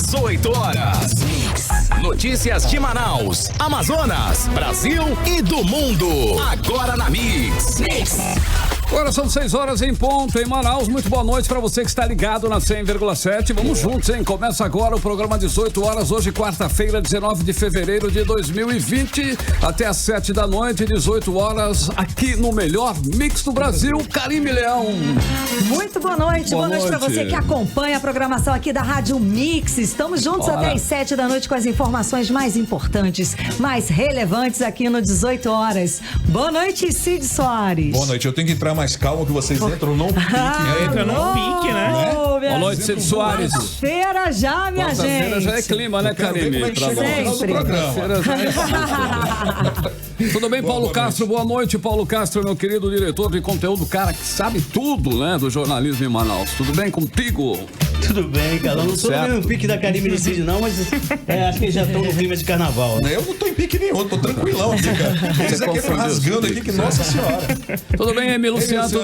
18 horas. Notícias de Manaus, Amazonas, Brasil e do mundo. Agora na Mix. Agora são 6 horas em ponto em Manaus. Muito boa noite para você que está ligado na 100,7. Vamos juntos, hein? Começa agora o programa 18 horas. Hoje, quarta-feira, 19 de fevereiro de 2020. Até às 7 da noite, 18 horas, aqui no melhor mix do Brasil, Karime Leão. Muito boa noite. Boa noite para você que acompanha a programação aqui da Rádio Mix. Estamos juntos até às 7 da noite com as informações mais importantes, mais relevantes aqui no 18 horas. Boa noite, Cid Soares. Boa noite. Eu tenho que entrar mais calmo que vocês entram num pique. Entra num pique, né? Boa noite, Cid Soares. Quarta-feira já, minha gente. Quarta-feira já é clima, né, Karime? Tudo bem, Paulo Castro? Boa noite, Paulo Castro, meu querido diretor de conteúdo, cara que sabe tudo, né, do jornalismo em Manaus. Tudo bem contigo? Tudo bem, cara. Eu não tô no mesmo pique da Karime e do Cid, não, mas acho que eles já estão no clima de carnaval. Né? Eu não tô em pique nenhum, tô tranquilão aqui, cara. Eles aqui estão rasgando aqui, que nossa senhora. Tudo bem, Emílio Luciano? Tudo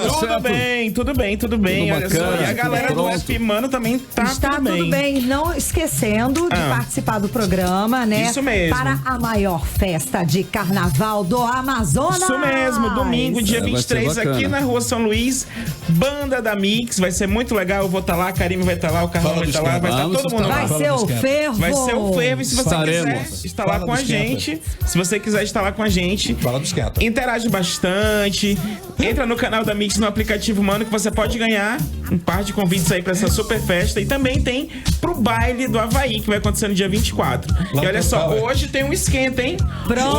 bem. Olha só. E a galera do SP Mano também está tudo bem. Não esquecendo de participar do programa, né? Isso mesmo. Para a maior festa de carnaval do Amazonas. Isso mesmo, domingo, dia 23, aqui na Rua São Luís, Banda da Mix. Vai ser muito legal, eu vou estar lá, a Karime vai estar lá, o Carlão vai estar lá, vai estar todo mundo lá. Vai ser o fervo. Vai ser o fervo. E se você quiser estar lá com a gente, Fala do esquenta. Interage bastante. Entra no canal da Mix no aplicativo Mano que você pode ganhar um par de convites aí pra essa super festa. E também tem pro baile do Havaí, que vai acontecer no dia 24. E olha só, hoje tem um esquenta, hein?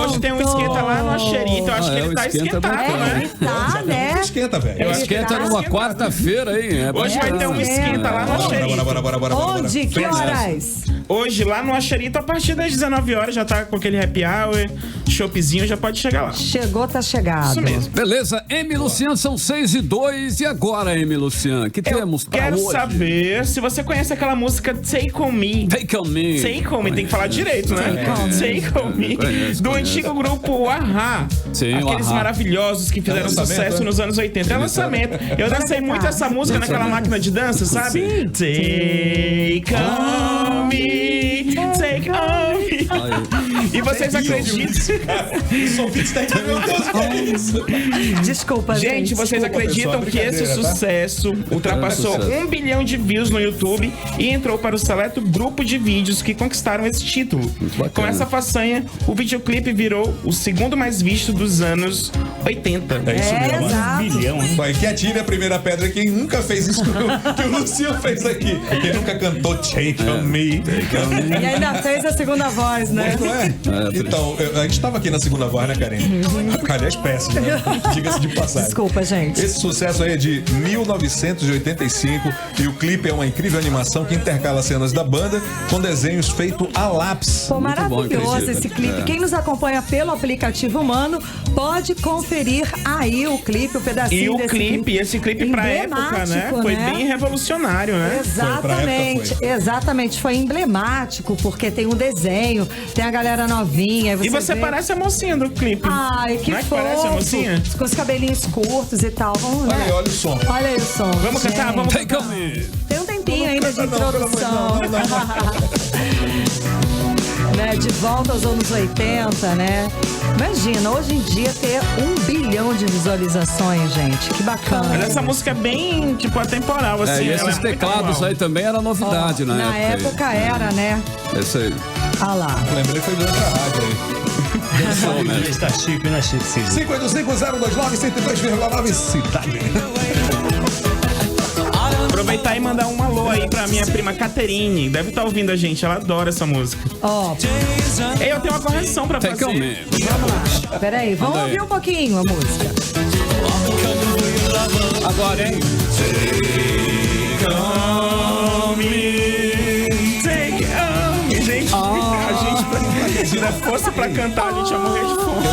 Hoje tem um esquenta lá no Axeri. Então acho que ele tá esquentado, né? Tá, né? Esquenta, velho. Eu acho que tá numa quarta-feira, hein? Hoje vai ter um esquenta lá no Axeri. Bora. Onde? Que horas? Hoje, lá no Axerito, a partir das 19 horas, já tá com aquele happy hour, choppzinho, já pode chegar lá. Chegou, tá chegado. Isso mesmo. Beleza, Emi Luciano, são 6:02. E agora, Emi Luciano, que temos pra quero hoje? Saber se você conhece aquela música Take On Me. Take On Me. Take On Me, tem que falar direito, né? Take On Me. Do antigo grupo A-ha. Sim, aqueles maravilhosos que fizeram sucesso nos anos 80. É lançamento. Eu dancei muito essa música naquela máquina de dança, sabe? Take On Me. Take On Me. E vocês acreditam? Desculpa, gente. Vocês acreditam que esse sucesso ultrapassou 1 bilhão de views no YouTube e entrou para o seleto grupo de vídeos que conquistaram esse título? Com essa façanha, o videoclipe virou o segundo mais visto dos anos 80. É isso mesmo, exato. 1 bilhão. Vai, que atire a primeira pedra quem nunca fez isso que o Luciano fez aqui. Quem nunca cantou Take On Me. E ainda fez a segunda voz, né? Não é? Então, a gente estava aqui na segunda voz, né, Karine? Aliás, péssimo, né? Diga-se de passagem. Desculpa, gente. Esse sucesso aí é de 1985 e o clipe é uma incrível animação que intercala cenas da banda com desenhos feitos a lápis. Pô, maravilhoso esse clipe. Quem nos acompanha pelo aplicativo Mano pode conferir aí o clipe, o pedacinho e o desse clipe. Esse clipe pra época, né? Foi bem revolucionário, né? Exatamente, exatamente. Foi emblemático, porque tem um desenho, tem a galera novinha. E você parece a mocinha do clipe. Ai, que não é que fofo. parece a mocinha? Com os cabelinhos curtos e tal. Vamos, Olha né? aí, olha o som. Olha aí o som. Vamos cantar, vamos cantar. Tem um tempinho ainda de introdução. Né? De volta aos anos 80, né? Imagina, hoje em dia ter 1 bilhão de visualizações, gente. Que bacana. Mas essa música é bem, tipo, atemporal, assim. E esses teclados aí também era novidade, né? Na época era, né? Esse aí. Ah lá. Lembrei, foi de outra rádio aí. Está chique, né, Chico? 585-029-102,9 Cidade. Aproveitar e mandar um alô aí pra minha prima Caterine. Deve estar ouvindo a gente, ela adora essa música. Ó. Ei, eu tenho uma correção pra fazer. Take On Me. Peraí, vamos ouvir um pouquinho a música. Agora, hein? Take on me. Take on me. Gente, a gente, se não fosse pra cantar, a gente ia morrer de fome.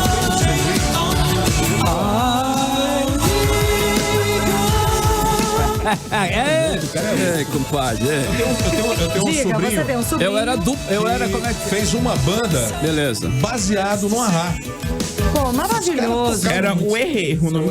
Compadre. Eu tenho um Diga, sobrinho. você tem um sobrinho. Eu era como é que fez uma banda Beleza. baseado no A-ha. Oh, maravilhoso. Era o Herê, o nome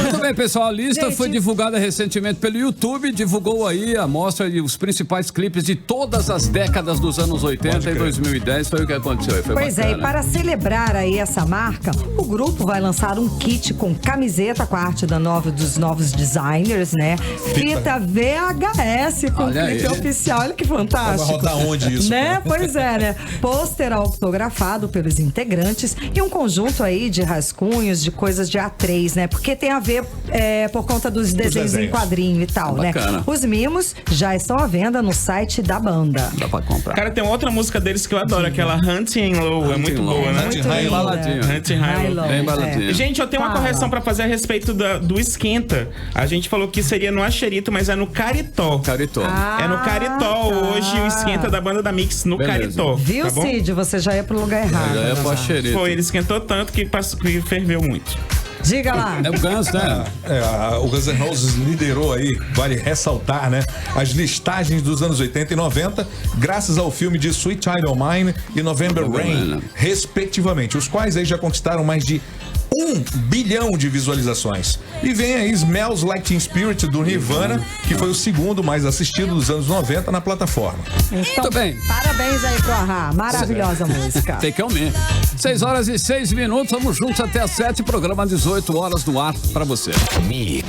Muito bem, pessoal. A lista Gente, foi divulgada recentemente pelo YouTube. Divulgou aí a mostra de os principais clipes de todas as décadas dos anos 80 e 2010. Foi o que aconteceu. Foi Pois bacana. é, e para celebrar aí essa marca, o grupo vai lançar um kit com camiseta com a arte dos novos designers, né? Fita VHS com Olha clipe aí. oficial. Olha que fantástico. Vai rodar onde isso? Né? Pois é, né? Pôster autografado pelos integrantes e um conjunto aí de rascunhos, de coisas de A3, né? Porque tem a ver por conta dos desenhos em quadrinho e tal, né? Bacana. Os mimos já estão à venda no site da banda. Dá pra comprar. Cara, tem outra música deles que eu adoro, aquela Hunting Low. É muito Low. boa, né? Hunting Muito High linda. baladinha. Hunting High Low. Bem baladinha. Gente, eu tenho uma Fala. correção pra fazer a respeito do esquenta. A gente falou que seria no Axerito, mas é no Caritó. Caritó. É no Caritó tá. hoje o esquenta da banda da Mix no Beleza. Caritó. Viu, tá bom? Cid? Você já ia pro lugar errado. Já é né? pra xereta. Foi, ele esquentou tanto que ferveu muito. Diga lá. É o Guns, né? O Guns N' Roses liderou aí, vale ressaltar, né? As listagens dos anos 80 e 90, graças ao filme de Sweet Child O' Mine e November Rain, respectivamente, os quais aí já conquistaram mais de 1 bilhão de visualizações. E vem aí Smells Like Teen Spirit do Nirvana, que foi o segundo mais assistido dos anos 90 na plataforma. Então, Muito bem. parabéns aí pro Ahá. Maravilhosa música. Tem que aumentar. 6 horas e 6 minutos, vamos juntos até às 7, programa 18 horas no ar pra você. Mix.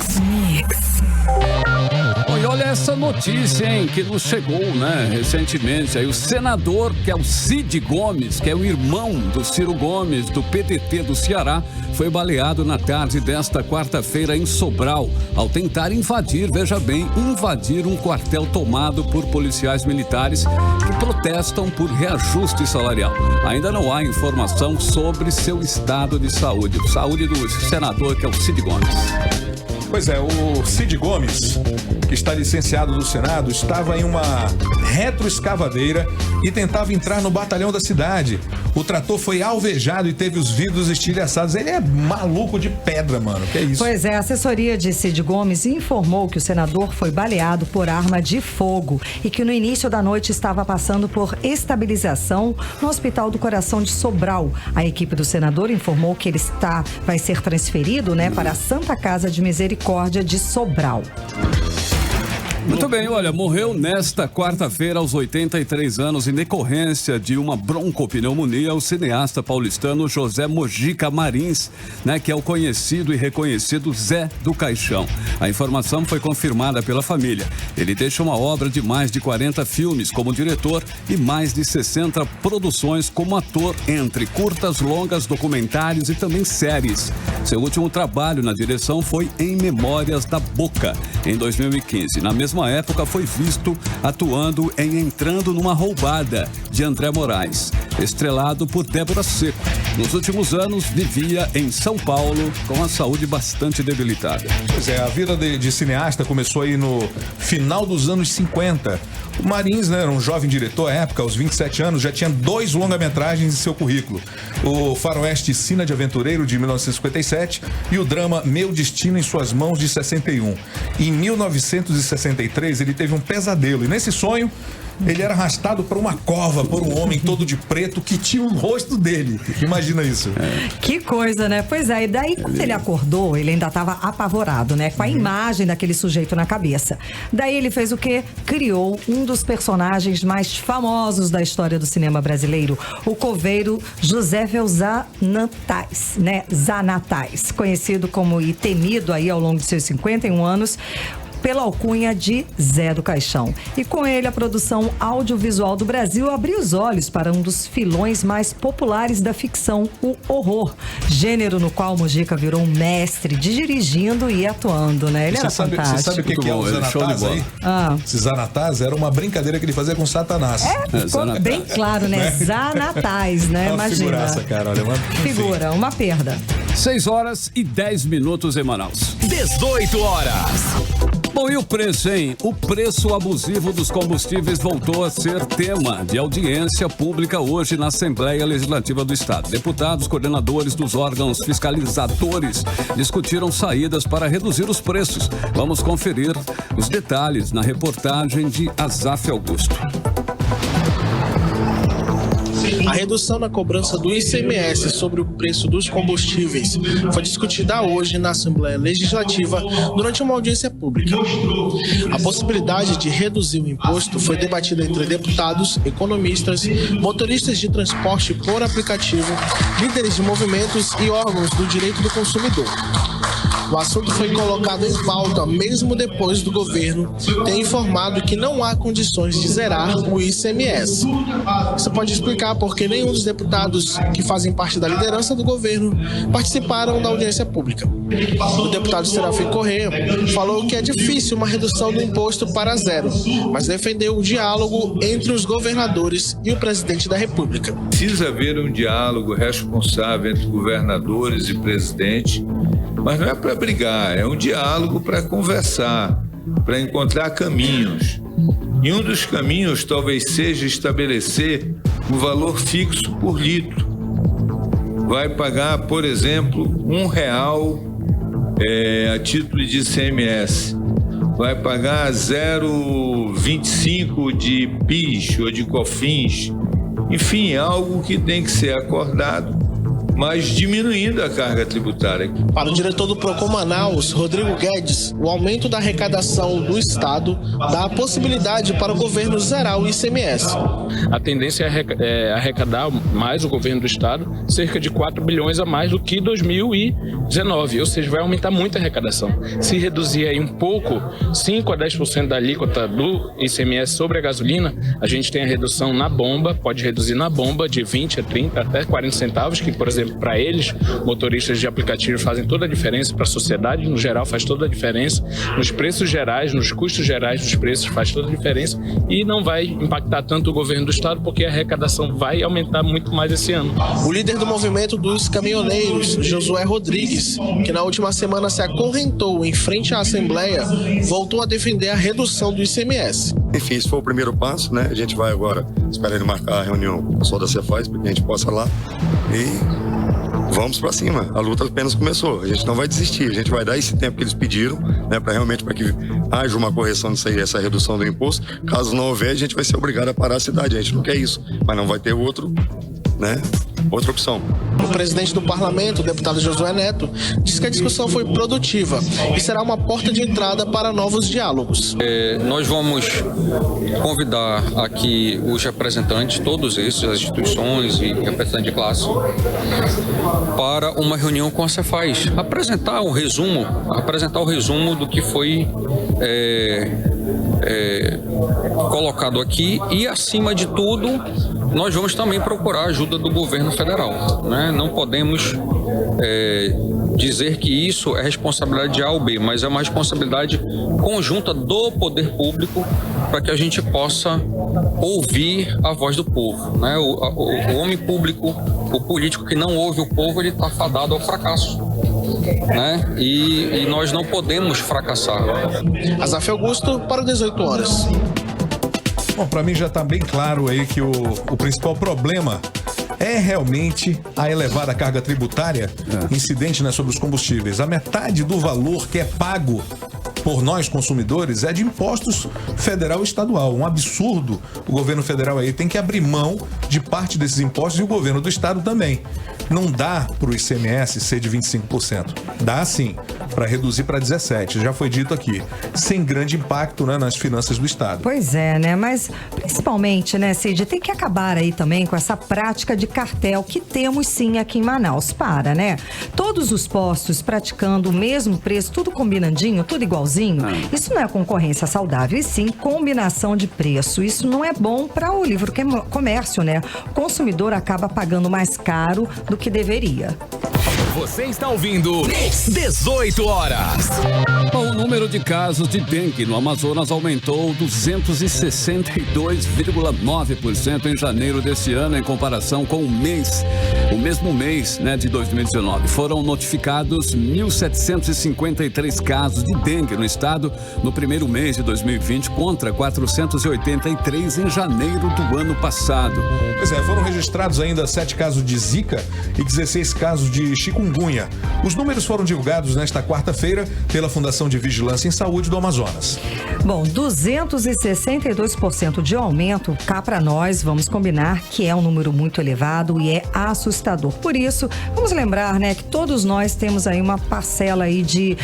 E olha essa notícia, hein, que nos chegou, né, recentemente. Aí o senador, que é o Cid Gomes, que é o irmão do Ciro Gomes, do PDT do Ceará, foi baleado na tarde desta quarta-feira em Sobral, ao tentar invadir, veja bem, invadir um quartel tomado por policiais militares que protestam por reajuste salarial. Ainda não há informação sobre seu estado de saúde. Saúde do senador, que é o Cid Gomes. Pois é, o Cid Gomes, que está licenciado do Senado, estava em uma retroescavadeira e tentava entrar no batalhão da cidade. O trator foi alvejado e teve os vidros estilhaçados. Ele é maluco de pedra, mano. Que é isso? Pois é, a assessoria de Cid Gomes informou que o senador foi baleado por arma de fogo e que no início da noite estava passando por estabilização no Hospital do Coração de Sobral. A equipe do senador informou que ele vai ser transferido, né, para a Santa Casa de Misericórdia de Sobral. Muito bem, olha, morreu nesta quarta-feira aos 83 anos em decorrência de uma broncopneumonia o cineasta paulistano José Mojica Marins, né, que é o conhecido e reconhecido Zé do Caixão. A informação foi confirmada pela família. Ele deixa uma obra de mais de 40 filmes como diretor e mais de 60 produções como ator, entre curtas, longas, documentários e também séries. Seu último trabalho na direção foi Em Memórias da Boca, em 2015. Na mesma época foi visto atuando em Entrando numa Roubada, de André Moraes, estrelado por Débora Seco. Nos últimos anos vivia em São Paulo com a saúde bastante debilitada. Pois é, a vida de cineasta começou aí no final dos anos 50. O Marins, né, era um jovem diretor à época, aos 27 anos, já tinha 2 longa-metragens em seu currículo. O faroeste Sina de Aventureiro, de 1957, e o drama Meu Destino em Suas Mãos, de 61. Em 1963, ele teve um pesadelo, e nesse sonho, ele era arrastado para uma cova por um homem todo de preto que tinha o rosto dele. Imagina isso. Que coisa, né? Pois é, e daí quando ele acordou, ele ainda estava apavorado, né? Com a imagem daquele sujeito na cabeça. Daí ele fez o quê? Criou um dos personagens mais famosos da história do cinema brasileiro, o coveiro José Zanatais, né? Zanatais, conhecido como e temido aí ao longo de seus 51 anos, pela alcunha de Zé do Caixão. E com ele, a produção audiovisual do Brasil abriu os olhos para um dos filões mais populares da ficção, o horror. Gênero no qual Mojica virou um mestre de dirigindo e atuando, né? Ele era fantástico. Você sabe o que é o Zanatás aí? Esse Zanatás era uma brincadeira que ele fazia com Satanás. Ficou bem claro, né? Zanatais, né? Uma Imagina. figuraça, cara. Olha, Figura, uma perda. 6 horas e 10 minutos em Manaus. 18 horas. Bom, e o preço, hein? O preço abusivo dos combustíveis voltou a ser tema de audiência pública hoje na Assembleia Legislativa do Estado. Deputados, coordenadores dos órgãos fiscalizadores discutiram saídas para reduzir os preços. Vamos conferir os detalhes na reportagem de Azaf Augusto. A redução na cobrança do ICMS sobre o preço dos combustíveis foi discutida hoje na Assembleia Legislativa durante uma audiência pública. A possibilidade de reduzir o imposto foi debatida entre deputados, economistas, motoristas de transporte por aplicativo, líderes de movimentos e órgãos do direito do consumidor. O assunto foi colocado em pauta mesmo depois do governo ter informado que não há condições de zerar o ICMS. Isso pode explicar porque nenhum dos deputados que fazem parte da liderança do governo participaram da audiência pública. O deputado Serafim Corrêa falou que é difícil uma redução do imposto para zero, mas defendeu o diálogo entre os governadores e o presidente da República. Precisa haver um diálogo responsável entre governadores e presidente, mas não é para brigar, é um diálogo para conversar, para encontrar caminhos. E um dos caminhos talvez seja estabelecer um valor fixo por litro. Vai pagar, por exemplo, R$1 a título de ICMS. Vai pagar 0,25 de PIS ou de COFINS. Enfim, algo que tem que ser acordado, mas diminuindo a carga tributária. Para o diretor do Procon Manaus, Rodrigo Guedes, o aumento da arrecadação do Estado dá a possibilidade para o governo zerar o ICMS. A tendência é arrecadar mais o governo do Estado, cerca de 4 bilhões a mais do que 2019, ou seja, vai aumentar muito a arrecadação. Se reduzir aí um pouco, 5 a 10% da alíquota do ICMS sobre a gasolina, a gente tem a redução na bomba, pode reduzir na bomba de 20 a 30 até 40 centavos, que, por exemplo, para eles, motoristas de aplicativo fazem toda a diferença, para a sociedade no geral faz toda a diferença, nos preços gerais, nos custos gerais dos preços faz toda a diferença e não vai impactar tanto o governo do Estado porque a arrecadação vai aumentar muito mais esse ano. O líder do movimento dos caminhoneiros, Josué Rodrigues, que na última semana se acorrentou em frente à Assembleia, voltou a defender a redução do ICMS. Enfim, esse foi o primeiro passo, né? A gente vai agora esperar ele marcar a reunião com o pessoal da Cefaz para que a gente possa ir lá e vamos para cima. A luta apenas começou. A gente não vai desistir. A gente vai dar esse tempo que eles pediram, né, para que haja uma correção disso aí, essa redução do imposto. Caso não houver, a gente vai ser obrigado a parar a cidade. A gente não quer isso, mas não vai ter outra opção. O presidente do parlamento, o deputado Josué Neto, disse que a discussão foi produtiva e será uma porta de entrada para novos diálogos. Nós vamos convidar aqui os representantes, todos esses, as instituições e representantes de classe, para uma reunião com a Cefaz, apresentar o resumo do que foi colocado aqui e, acima de tudo, nós vamos também procurar a ajuda do governo federal, né? Não podemos dizer que isso é responsabilidade de A ou B, mas é uma responsabilidade conjunta do poder público para que a gente possa ouvir a voz do povo, né? O homem público, o político que não ouve o povo, ele está fadado ao fracasso, né? E nós não podemos fracassar. Azaf Augusto para 18 horas. Bom, para mim já está bem claro aí que o principal problema é realmente a elevada carga tributária incidente, né, sobre os combustíveis. A metade do valor que é pago por nós consumidores é de impostos federal e estadual. Um absurdo. O governo federal aí tem que abrir mão de parte desses impostos e o governo do estado também. Não dá para o ICMS ser de 25%. Dá sim, para reduzir para 17%. Já foi dito aqui. Sem grande impacto, né, nas finanças do estado. Pois é, né? Mas principalmente, né, Cid, tem que acabar aí também com essa prática de cartel que temos sim aqui em Manaus. Né? Todos os postos praticando o mesmo preço, tudo combinandinho, tudo igualzinho. Isso não é concorrência saudável, e sim combinação de preço. Isso não é bom para o livre comércio, né? O consumidor acaba pagando mais caro do que deveria. Você está ouvindo 18 horas. O número de casos de dengue no Amazonas aumentou 262,9% em janeiro desse ano em comparação com o mesmo mês, né, de 2019. Foram notificados 1.753 casos de dengue no estado no primeiro mês de 2020 contra 483 em janeiro do ano passado. Pois é, foram registrados ainda 7 casos de Zika e 16 casos de chikungunya chikungunya. Os números foram divulgados nesta quarta-feira pela Fundação de Vigilância em Saúde do Amazonas. Bom, 262% de aumento, cá para nós, vamos combinar que é um número muito elevado e é assustador. Por isso, vamos lembrar, né, que todos nós temos aí uma parcela aí de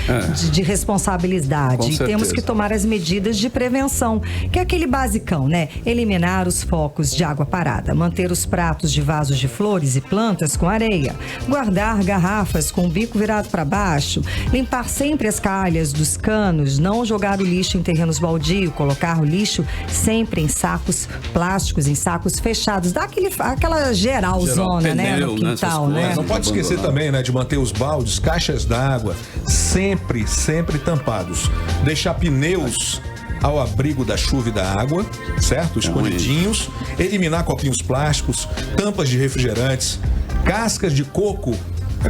responsabilidade. E temos que tomar as medidas de prevenção, que é aquele basicão, né? Eliminar os focos de água parada, manter os pratos de vasos de flores e plantas com areia, guardar garrafas com o bico virado para baixo, limpar sempre as calhas dos canos, não jogar o lixo em terrenos baldios, colocar o lixo sempre em sacos plásticos, em sacos fechados, dá aquela geralzona, né, no quintal, né? Não pode esquecer também, né, de manter os baldes, caixas d'água sempre tampados. Deixar pneus ao abrigo da chuva e da água, certo? Escondidinhos. Eliminar copinhos plásticos, tampas de refrigerantes, cascas de coco.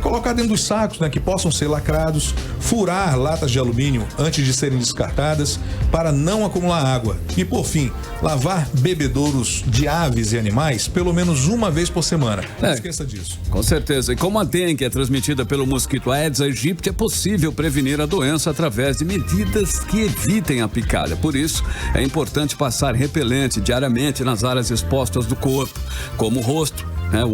Colocar dentro dos sacos, né, que possam ser lacrados, furar latas de alumínio antes de serem descartadas para não acumular água. E, por fim, lavar bebedouros de aves e animais pelo menos uma vez por semana. Não esqueça disso. Com certeza. E como a dengue é transmitida pelo mosquito Aedes aegypti, é possível prevenir a doença através de medidas que evitem a picada. Por isso, é importante passar repelente diariamente nas áreas expostas do corpo, como o rosto,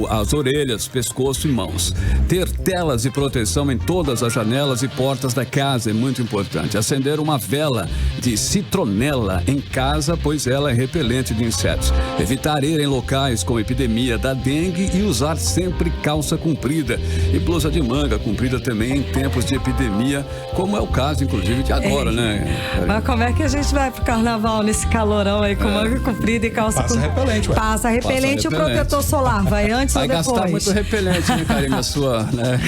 as orelhas, pescoço e mãos. Ter telas de proteção em todas as janelas e portas da casa é muito importante. Acender uma vela de citronela em casa, pois ela é repelente de insetos. Evitar ir em locais com epidemia da dengue e usar sempre calça comprida e blusa de manga comprida também em tempos de epidemia, como é o caso, inclusive, de agora, né? Mas como é que a gente vai pro carnaval nesse calorão aí com manga comprida e calça comprida? Repelente, ué. Passa repelente e o protetor solar. Vai antes ou depois? Vai gastar muito repelente, né, Karine, a sua, né,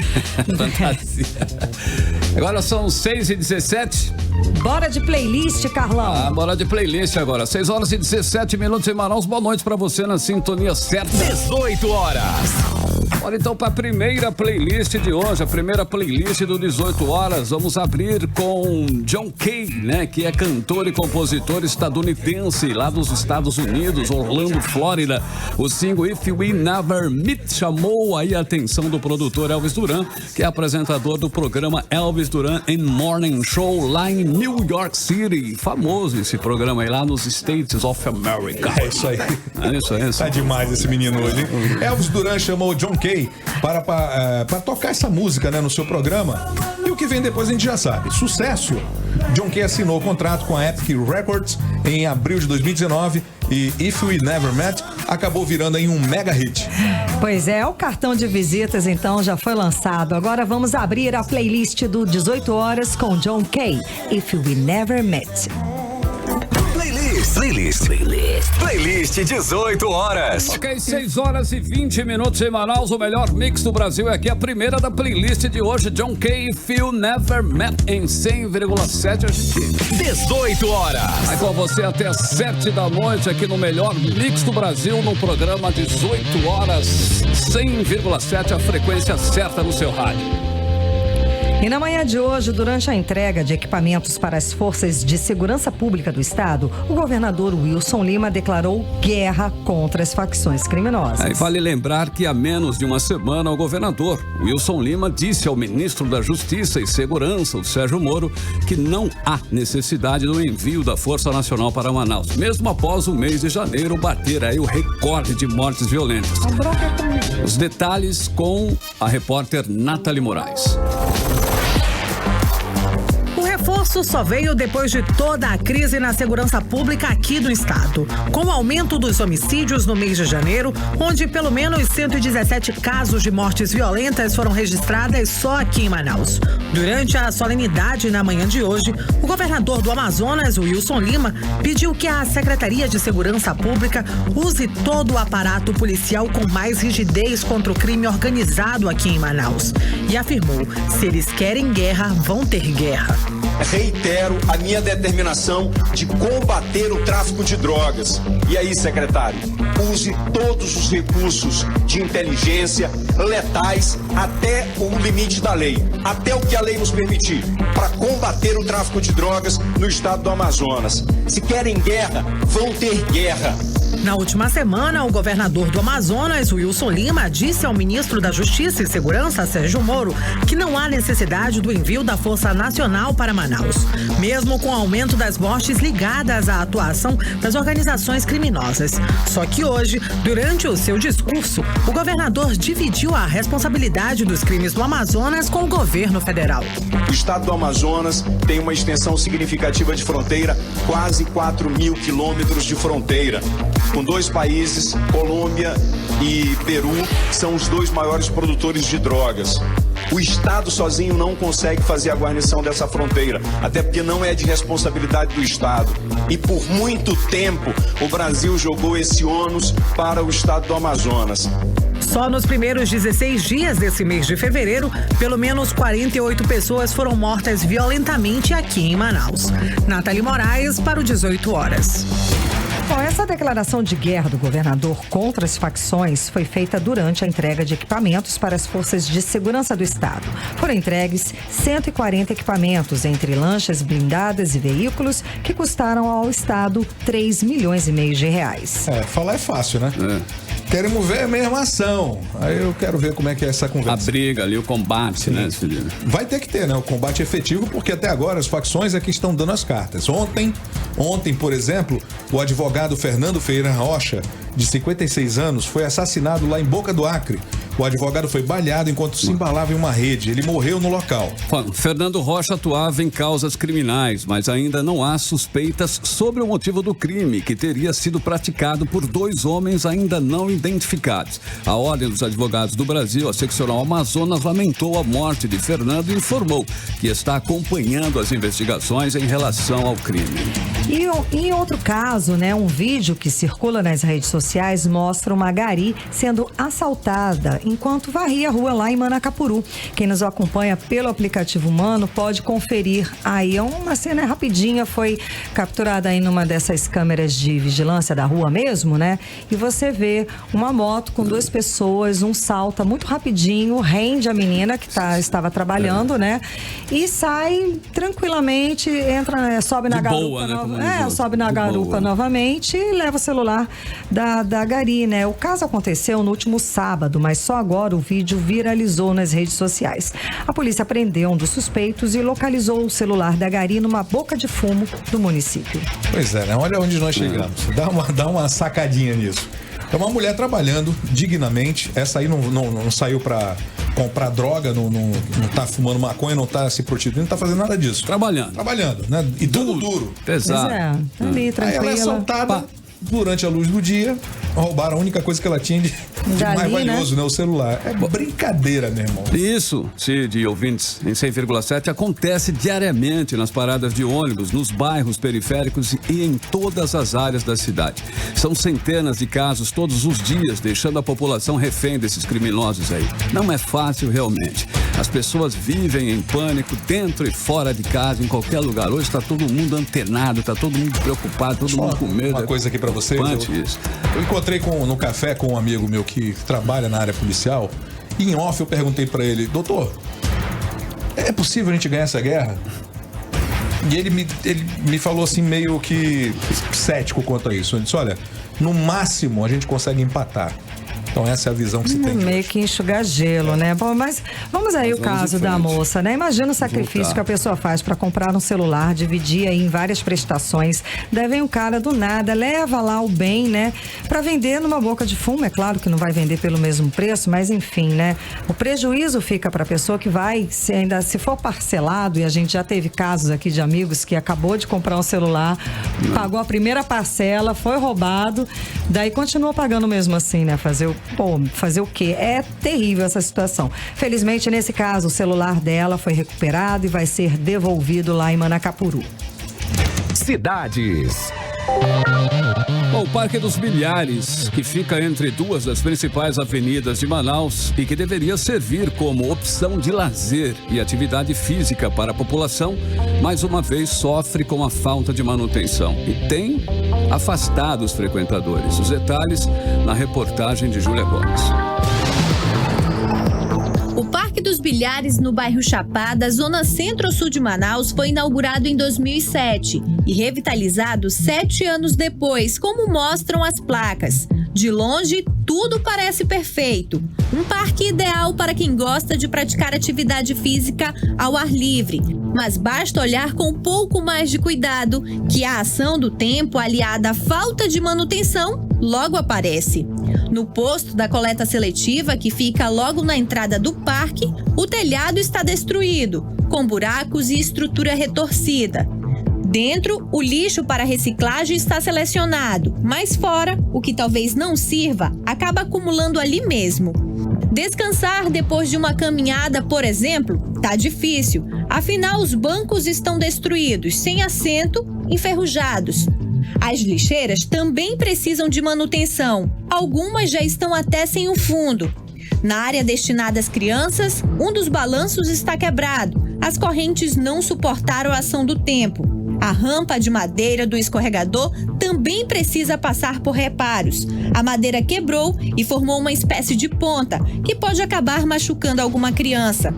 fantasia. Agora são 6h17. Bora de playlist, Carlão. Bora de playlist agora. 6h17 em Manaus. Boa noite pra você na sintonia certa. 18 horas. Bora então pra primeira playlist de hoje. A primeira playlist do 18 horas. Vamos abrir com John Kay, né? Que é cantor e compositor estadunidense lá dos Estados Unidos, Orlando, Flórida. O single If We Never Meet chamou aí a atenção do produtor Elvis Duran, que é apresentador do programa Elvis Duran in Morning Show lá em New York City. Famoso esse programa aí lá nos States of America. É isso aí. É isso. Tá demais esse menino hoje, hein? Elvis Duran chamou John Kay para tocar essa música, né, no seu programa. E o que vem depois a gente já sabe. Sucesso! John Kay assinou o contrato com a Epic Records em abril de 2019 e If We Never Met acabou virando aí um mega hit. Pois é, o cartão de visitas então já foi lançado. Agora vamos abrir a playlist do 18 horas com John Kay, If We Never Met. Playlist 18 horas. Ok, 6h20 em Manaus. O melhor mix do Brasil é aqui. A primeira da playlist de hoje, John Kay, If You Never Met, em 100,7 RGT. 18 horas. Vai com você até 7 da noite aqui no melhor mix do Brasil, no programa 18 horas, 100,7, a frequência certa no seu rádio. E na manhã de hoje, durante a entrega de equipamentos para as forças de segurança pública do estado, o governador Wilson Lima declarou guerra contra as facções criminosas. E vale lembrar que há menos de uma semana o governador Wilson Lima disse ao ministro da Justiça e Segurança, o Sérgio Moro, que não há necessidade do envio da Força Nacional para Manaus, mesmo após o mês de janeiro bater aí o recorde de mortes violentas. Os detalhes com a repórter Nathalie Moraes. O reforço só veio depois de toda a crise na segurança pública aqui do estado. Com o aumento dos homicídios no mês de janeiro, onde pelo menos 117 casos de mortes violentas foram registradas só aqui em Manaus. Durante a solenidade na manhã de hoje, o governador do Amazonas, Wilson Lima, pediu que a Secretaria de Segurança Pública use todo o aparato policial com mais rigidez contra o crime organizado aqui em Manaus. E afirmou, se eles querem guerra, vão ter guerra. Reitero a minha determinação de combater o tráfico de drogas. E aí, secretário, use todos os recursos de inteligência, letais até o limite da lei, até o que a lei nos permitir, para combater o tráfico de drogas no estado do Amazonas. Se querem guerra, vão ter guerra. Na última semana, o governador do Amazonas, Wilson Lima, disse ao ministro da Justiça e Segurança, Sérgio Moro, que não há necessidade do envio da Força Nacional para Manaus, mesmo com o aumento das mortes ligadas à atuação das organizações criminosas. Só que hoje, durante o seu discurso, o governador dividiu a responsabilidade dos crimes do Amazonas com o governo federal. O estado do Amazonas tem uma extensão significativa de fronteira, quase 4.000 quilômetros de fronteira, com dois países, Colômbia e Peru, são os dois maiores produtores de drogas. O Estado sozinho não consegue fazer a guarnição dessa fronteira, até porque não é de responsabilidade do Estado. E por muito tempo, o Brasil jogou esse ônus para o Estado do Amazonas. Só nos primeiros 16 dias desse mês de fevereiro, pelo menos 48 pessoas foram mortas violentamente aqui em Manaus. Nathalie Moraes para o 18 horas. Bom, essa declaração de guerra do governador contra as facções foi feita durante a entrega de equipamentos para as forças de segurança do estado. Foram entregues 140 equipamentos, entre lanchas blindadas e veículos, que custaram ao estado 3,5 milhões de reais. Falar é fácil, né? Queremos ver a mesma ação. Aí eu quero ver como é que é essa conversa. A briga ali, o combate, né, Felipe? Vai ter que ter, né? O combate efetivo, porque até agora as facções é que estão dando as cartas. Ontem, por exemplo, o advogado Fernando Ferreira Rocha, de 56 anos, foi assassinado lá em Boca do Acre. O advogado foi baleado enquanto se embalava em uma rede. Ele morreu no local. Fernando Rocha atuava em causas criminais, mas ainda não há suspeitas sobre o motivo do crime, que teria sido praticado por 2 homens ainda não identificados. A Ordem dos Advogados do Brasil, a seccional Amazonas, lamentou a morte de Fernando e informou que está acompanhando as investigações em relação ao crime. E em outro caso, né, um vídeo que circula nas redes sociais mostra uma gari sendo assaltada enquanto varria a rua lá em Manacapuru. Quem nos acompanha pelo aplicativo Mano pode conferir aí. É uma cena rapidinha, foi capturada aí numa dessas câmeras de vigilância da rua mesmo, né? E você vê uma moto com 2 pessoas, um salta muito rapidinho, rende a menina que estava trabalhando, né? E sai tranquilamente, entra, sobe na garupa, né? Sobe na garupa novamente e leva o celular da gari, né? O caso aconteceu no último sábado, mas só agora o vídeo viralizou nas redes sociais. A polícia prendeu um dos suspeitos e localizou o celular da gari numa boca de fumo do município. Pois é, né? Olha onde nós chegamos. Dá uma sacadinha nisso. É uma mulher trabalhando dignamente. Essa aí não saiu pra comprar droga, não tá fumando maconha, não tá se prostituindo, não tá fazendo nada disso. Trabalhando, né? E tudo duro. Pesado. Pois é, ali, tranquila. Aí ela é assaltada durante a luz do dia, roubaram a única coisa que ela tinha de mais valioso, né? O celular. É brincadeira, meu irmão. Isso, Cid e ouvintes, em 100,7 acontece diariamente nas paradas de ônibus, nos bairros periféricos e em todas as áreas da cidade. São centenas de casos todos os dias, deixando a população refém desses criminosos aí. Não é fácil realmente. As pessoas vivem em pânico dentro e fora de casa, em qualquer lugar. Hoje está todo mundo antenado, está todo mundo preocupado, todo mundo com medo. Uma coisa aqui pra você. Eu encontrei no café com um amigo meu que trabalha na área policial e em off eu perguntei pra ele: doutor, é possível a gente ganhar essa guerra? E ele me falou assim meio que cético quanto a isso. Ele disse: olha, no máximo a gente consegue empatar. Então essa é a visão que se tem. Meio que enxugar gelo, né? Bom, mas vamos aí o caso da moça, né? Imagina o sacrifício que a pessoa faz para comprar um celular, dividir aí em várias prestações. Daí vem um cara do nada, leva lá o bem, né? Para vender numa boca de fumo. É claro que não vai vender pelo mesmo preço, mas enfim, né? O prejuízo fica para a pessoa que vai, se for parcelado, e a gente já teve casos aqui de amigos que acabou de comprar um celular, pagou a primeira parcela, foi roubado, daí continuou pagando mesmo assim, né? Fazer o quê? É terrível essa situação. Felizmente, nesse caso, o celular dela foi recuperado e vai ser devolvido lá em Manacapuru. Cidades. Bom, o Parque dos Bilhares, que fica entre duas das principais avenidas de Manaus e que deveria servir como opção de lazer e atividade física para a população, mais uma vez sofre com a falta de manutenção e tem afastado os frequentadores. Os detalhes na reportagem de Júlia Gomes. O Parque dos Bilhares, no bairro Chapada, zona centro-sul de Manaus, foi inaugurado em 2007 e revitalizado 7 anos depois, como mostram as placas. De longe, tudo parece perfeito. Um parque ideal para quem gosta de praticar atividade física ao ar livre. Mas basta olhar com um pouco mais de cuidado, que a ação do tempo, aliada à falta de manutenção, logo aparece. No posto da coleta seletiva, que fica logo na entrada do parque, o telhado está destruído, com buracos e estrutura retorcida. Dentro, o lixo para reciclagem está selecionado, mas fora, o que talvez não sirva, acaba acumulando ali mesmo. Descansar depois de uma caminhada, por exemplo, tá difícil. Afinal, os bancos estão destruídos, sem assento, enferrujados. As lixeiras também precisam de manutenção. Algumas já estão até sem o fundo. Na área destinada às crianças, um dos balanços está quebrado. As correntes não suportaram a ação do tempo. A rampa de madeira do escorregador também precisa passar por reparos. A madeira quebrou e formou uma espécie de ponta, que pode acabar machucando alguma criança.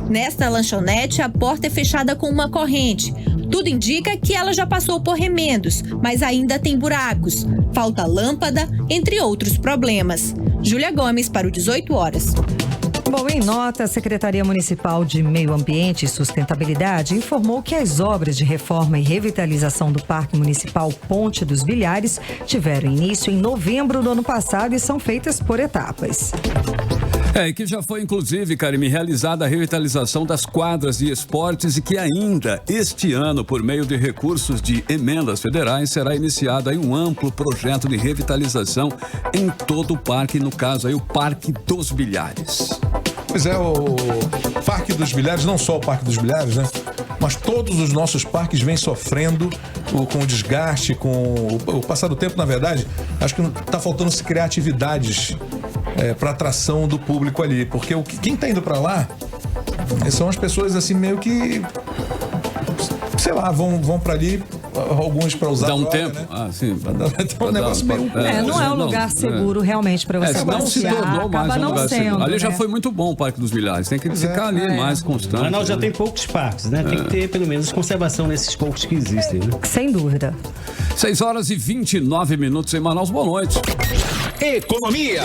Nesta lanchonete, a porta é fechada com uma corrente. Tudo indica que ela já passou por remendos, mas ainda tem buracos. Falta lâmpada, entre outros problemas. Júlia Gomes para o 18 horas. Bom, em nota, a Secretaria Municipal de Meio Ambiente e Sustentabilidade informou que as obras de reforma e revitalização do Parque Municipal Ponte dos Bilhares tiveram início em novembro do ano passado e são feitas por etapas. E que já foi, inclusive, Karime, realizada a revitalização das quadras de esportes e que ainda, este ano, por meio de recursos de emendas federais, será iniciado aí um amplo projeto de revitalização em todo o parque, no caso aí o Parque dos Bilhares. Pois é, o Parque dos Bilhares, não só o Parque dos Bilhares, né? Mas todos os nossos parques vêm sofrendo com o desgaste, com o passar do tempo, na verdade, acho que está faltando se criar atividades para atração do público ali, porque quem está indo para lá são as pessoas assim meio que, sei lá, vão para ali, alguns para usar dá um droga, tempo, né? Sim, um negócio meio não é um lugar seguro realmente para você não se tornou mais um lugar seguro. Ali já né? foi muito bom o Parque dos Bilhares, tem que ficar ali mais constante. Manaus já tem poucos parques, né? Tem que ter pelo menos conservação nesses poucos que existem, né? Sem dúvida. 6 horas e 29 minutos em Manaus, boa noite. Economia.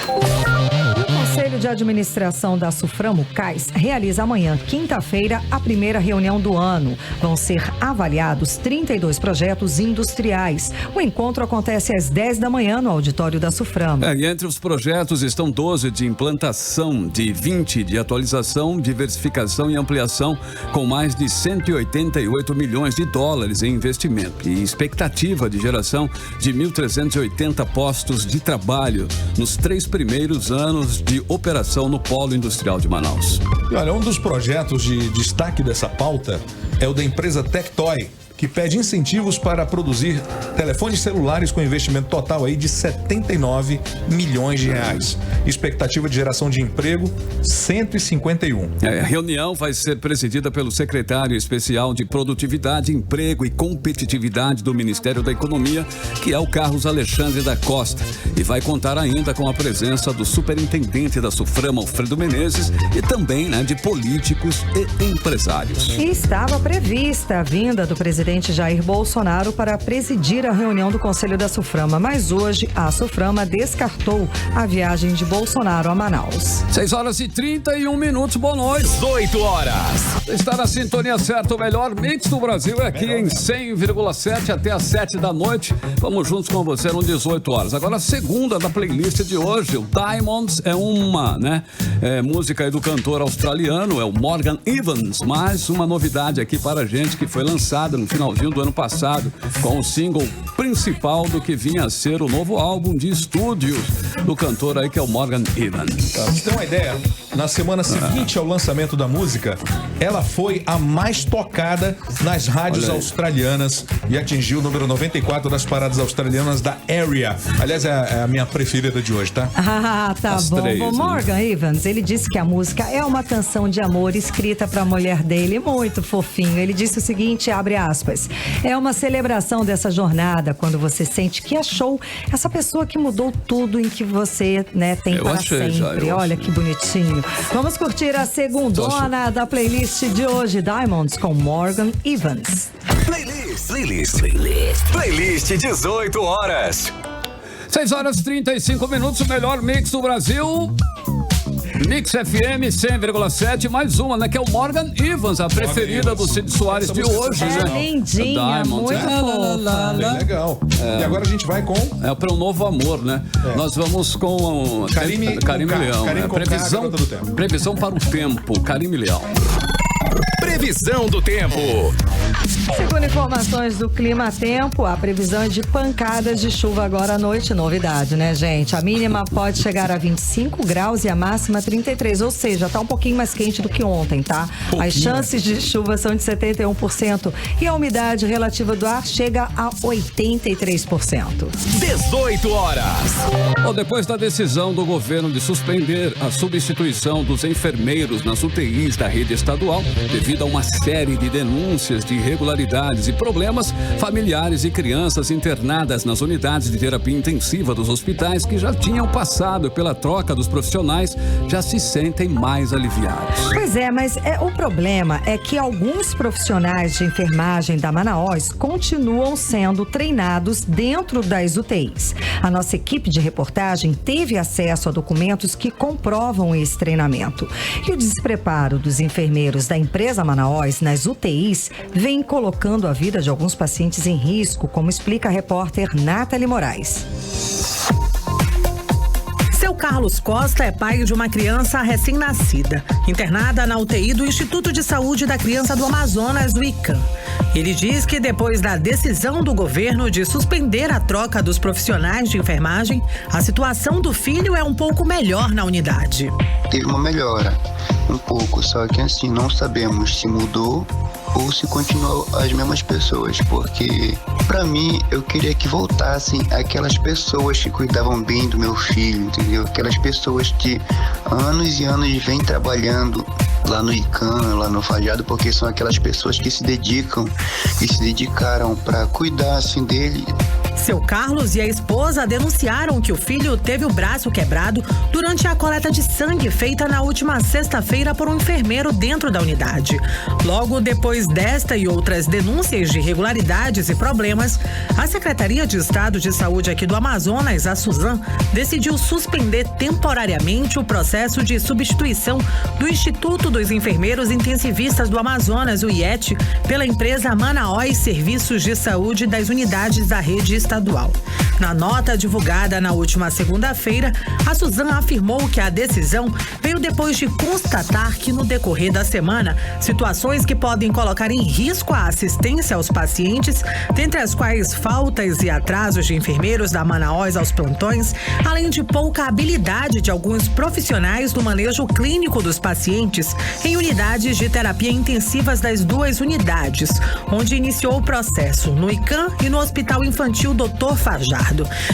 O Conselho de Administração da Suframo CAIS realiza amanhã, quinta-feira, a primeira reunião do ano. Vão ser avaliados 32 projetos industriais. O encontro acontece às 10 da manhã no auditório da Suframo. E entre os projetos estão 12 de implantação, de 20 de atualização, diversificação e ampliação, com mais de 188 milhões de dólares em investimento e expectativa de geração de 1.380 postos de trabalho nos 3 primeiros anos de operação no Polo Industrial de Manaus. E olha, um dos projetos de destaque dessa pauta é o da empresa Tectoy, que pede incentivos para produzir telefones celulares com investimento total aí de 79 milhões de reais. Expectativa de geração de emprego, 151. A reunião vai ser presidida pelo secretário especial de Produtividade, Emprego e Competitividade do Ministério da Economia, que é o Carlos Alexandre da Costa, e vai contar ainda com a presença do superintendente da Suframo, Alfredo Menezes, e também de políticos e empresários. E estava prevista a vinda do presidente Jair Bolsonaro para presidir a reunião do Conselho da Suframa, mas hoje a Suframa descartou a viagem de Bolsonaro a Manaus. 6 horas e 31 minutos, boa noite. 18 horas. Está na sintonia certa, o melhor mix do Brasil é aqui em 100,7 até às 7 da noite. Vamos juntos com você no 18 horas. Agora a segunda da playlist de hoje, o Diamonds, é uma, música aí do cantor australiano, é o Morgan Evans, mais uma novidade aqui para a gente que foi lançada no finalzinho do ano passado, com o single principal do que vinha a ser o novo álbum de estúdio do cantor aí, que é o Morgan Evans. Pra você ter uma ideia, na semana seguinte ao lançamento da música, ela foi a mais tocada nas rádios australianas e atingiu o número 94 das paradas australianas da Area. Aliás, é a minha preferida de hoje, tá? Tá As bom. três, O Morgan Evans, ele disse que a música é uma canção de amor escrita para a mulher dele, muito fofinho. Ele disse o seguinte, abre aspas, é uma celebração dessa jornada, quando você sente que achou essa pessoa que mudou tudo em que você, né, tem para sempre. Olha que bonitinho. Vamos curtir a segundona da playlist de hoje, Diamonds com Morgan Evans. Playlist 18 horas. 6 horas e 35 minutos, o melhor mix do Brasil. Mix FM 100,7, mais uma, né? Que é o Morgan Evans, a preferida do Cid Soares de hoje, né? Lindinha, muito fofa. Bem legal. E agora a gente vai com... para um novo amor, né? Nós vamos com... Carime Leão. Previsão para o tempo, Carime Leão. Previsão do tempo. Segundo informações do Clima Tempo, a previsão é de pancadas de chuva agora à noite. Novidade, né, gente? A mínima pode chegar a 25 graus e a máxima 33, ou seja, tá um pouquinho mais quente do que ontem, tá? As chances de chuva são de 71% e a umidade relativa do ar chega a 83%. 18 horas. Depois da decisão do governo de suspender a substituição dos enfermeiros nas UTIs da rede estadual, devido a uma série de denúncias de irregularidades e problemas, familiares e crianças internadas nas unidades de terapia intensiva dos hospitais que já tinham passado pela troca dos profissionais já se sentem mais aliviados. Pois é, mas o problema é que alguns profissionais de enfermagem da Manaus continuam sendo treinados dentro das UTIs. A nossa equipe de reportagem teve acesso a documentos que comprovam esse treinamento. E o despreparo dos enfermeiros da empresa Manaus nas UTIs vem colocando a vida de alguns pacientes em risco, como explica a repórter Nathalie Moraes. Seu Carlos Costa é pai de uma criança recém-nascida, internada na UTI do Instituto de Saúde da Criança do Amazonas, o ICAM. Ele diz que depois da decisão do governo de suspender a troca dos profissionais de enfermagem, a situação do filho é um pouco melhor na unidade. Teve uma melhora, um pouco, só que assim, não sabemos se mudou ou se continuam as mesmas pessoas, porque pra mim eu queria que voltassem aquelas pessoas que cuidavam bem do meu filho, entendeu? Aquelas pessoas que anos e anos vêm trabalhando lá no ICAM, lá no Fajado, porque são aquelas pessoas que se dedicam e se dedicaram pra cuidar assim dele. Seu Carlos e a esposa denunciaram que o filho teve o braço quebrado durante a coleta de sangue feita na última sexta-feira por um enfermeiro dentro da unidade. Logo depois desta e outras denúncias de irregularidades e problemas, a Secretaria de Estado de Saúde aqui do Amazonas, a Suzan, decidiu suspender temporariamente o processo de substituição do Instituto dos Enfermeiros Intensivistas do Amazonas, o IET, pela empresa Manaus Serviços de Saúde das unidades da rede estadual. Na nota divulgada na última segunda-feira, a Suzan afirmou que a decisão veio depois de constatar que no decorrer da semana, situações que podem colocar em risco a assistência aos pacientes, dentre as quais faltas e atrasos de enfermeiros da Manaus aos plantões, além de pouca habilidade de alguns profissionais do manejo clínico dos pacientes em unidades de terapia intensivas das duas unidades, onde iniciou o processo no ICAM e no Hospital Infantil Dr. Fajardo.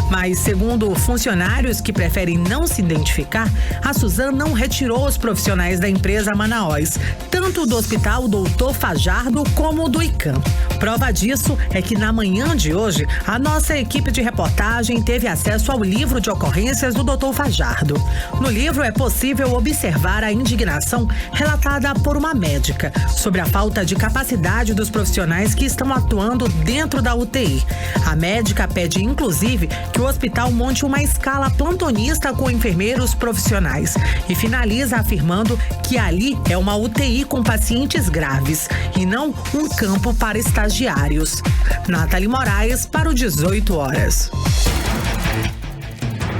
Mas, segundo funcionários que preferem não se identificar, a Suzan não retirou os profissionais da empresa Manaus, tanto do Hospital Dr. Fajardo como do ICAM. Prova disso é que na manhã de hoje, a nossa equipe de reportagem teve acesso ao livro de ocorrências do Dr. Fajardo. No livro é possível observar a indignação relatada por uma médica sobre a falta de capacidade dos profissionais que estão atuando dentro da UTI. A médica pede, inclusive, que o hospital monte uma escala plantonista com enfermeiros profissionais e finaliza afirmando que ali é uma UTI com pacientes graves e não um campo para estagiários. Nathalie Moraes para o 18 horas.